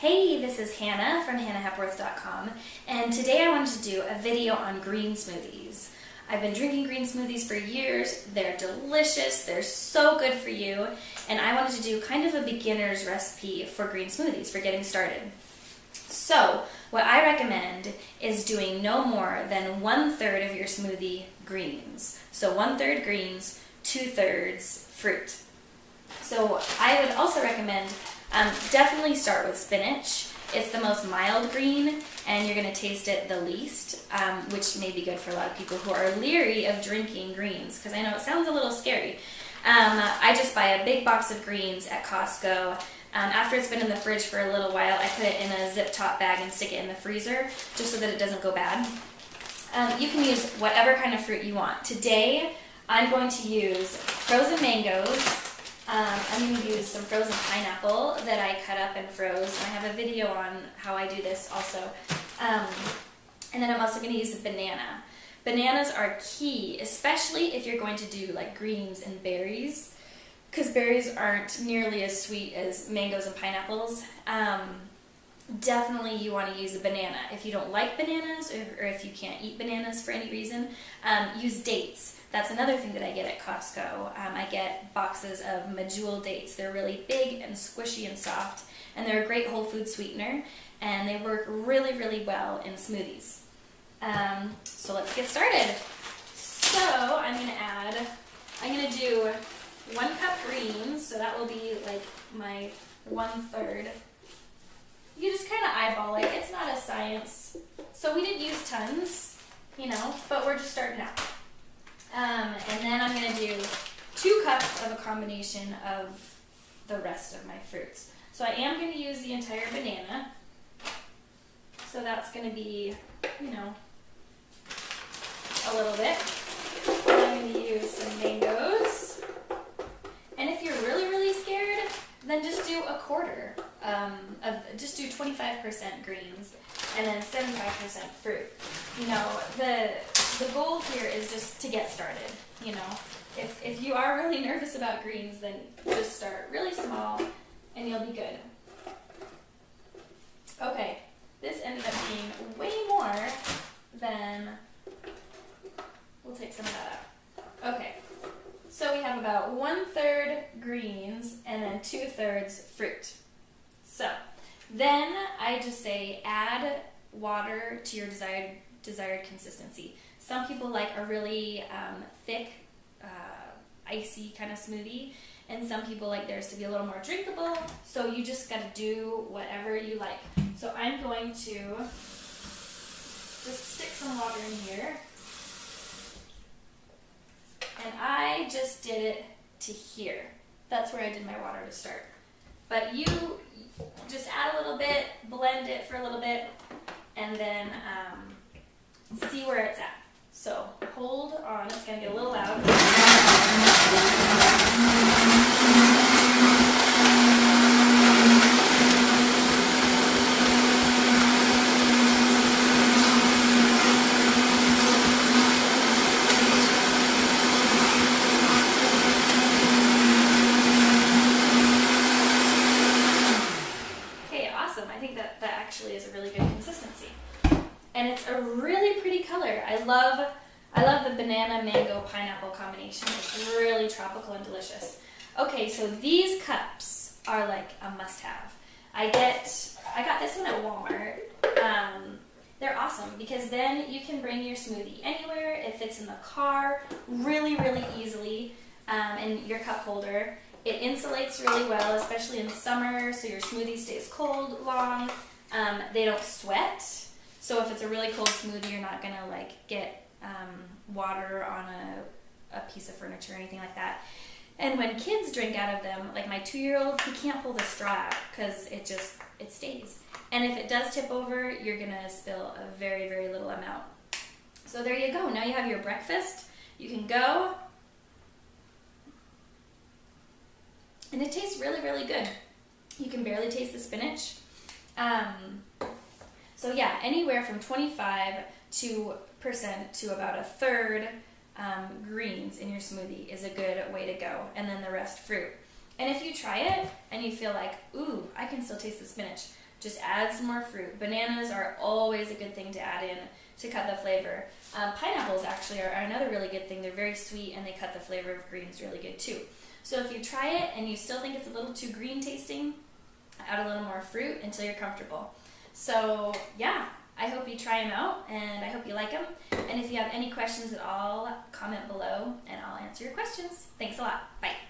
Hey, this is Hannah from hannahhepworth.com, and today I wanted to do a video on green smoothies. I've been drinking green smoothies for years. They're delicious, they're so good for you, and I wanted to do kind of a beginner's recipe for green smoothies for getting started. So, what I recommend is doing no more than 1/3 of your smoothie greens. So 1/3 greens, 2/3 fruit. So I would also recommend definitely start with spinach. It's the most mild green, and you're going to taste it the least, which may be good for a lot of people who are leery of drinking greens, because I know it sounds a little scary. I just buy a big box of greens at Costco. After it's been in the fridge for a little while, I put it in a zip top bag and stick it in the freezer, just so that it doesn't go bad. You can use whatever kind of fruit you want. Today, I'm going to use frozen mangoes. I'm going to use some frozen pineapple that I cut up and froze, and I have a video on how I do this also. And then I'm also going to use a banana. Bananas are key, especially if you're going to do like greens and berries, because berries aren't nearly as sweet as mangoes and pineapples. Definitely you want to use a banana. If you don't like bananas, or if you can't eat bananas for any reason, use dates. That's another thing that I get at Costco. I get boxes of medjool dates. They're really big and squishy and soft, and they're a great whole food sweetener, and they work really, really well in smoothies. So let's get started. So I'm going to do 1 cup greens, so that will be like my 1/3. You just kind of eyeball it. It's not a science. So we didn't use tons, but we're just starting out. And then I'm going to do 2 cups of a combination of the rest of my fruits. So I am going to use the entire banana. So that's going to be, a little bit. And I'm going to use some mangoes. And if you're really, really scared, then just do a quarter. Just do 25% greens and then 75% fruit. The goal here is just to get started. If you are really nervous about greens, then just start really small and you'll be good. Okay, this ended up being way more than, we'll take some of that out. Okay, so we have about 1/3 greens and then 2/3 fruit. So then I just say add water to your desired consistency. Some people like a really thick, icy kind of smoothie, and some people like theirs to be a little more drinkable, so you just got to do whatever you like. So I'm going to just stick some water in here, and I just did it to here. That's where I did my water to start. But you just add a little bit, blend it for a little bit, and then see where it's at. So hold on, it's going to get a little loud. I think that actually is a really good consistency. And it's a really pretty color. I love the banana, mango, pineapple combination. It's really tropical and delicious. Okay, so these cups are like a must-have. I got this one at Walmart. They're awesome because then you can bring your smoothie anywhere. It fits in the car really, really easily, in your cup holder. It insulates really well, especially in summer, so your smoothie stays cold long. They don't sweat, so if it's a really cold smoothie, you're not gonna get water on a piece of furniture or anything like that. And when kids drink out of them, like my 2-year-old, he can't pull the straw out because it stays. And if it does tip over, you're gonna spill a very, very little amount. So there you go. Now you have your breakfast. You can go. And it tastes really, really good. You can barely taste the spinach. So yeah, anywhere from 25% to about 1/3 greens in your smoothie is a good way to go, and then the rest fruit. And if you try it and you feel like, ooh, I can still taste the spinach, just add some more fruit. Bananas are always a good thing to add in to cut the flavor. Pineapples actually are another really good thing. They're very sweet and they cut the flavor of greens really good too. So if you try it and you still think it's a little too green tasting, add a little more fruit until you're comfortable. So yeah, I hope you try them out and I hope you like them. And if you have any questions at all, comment below and I'll answer your questions. Thanks a lot. Bye.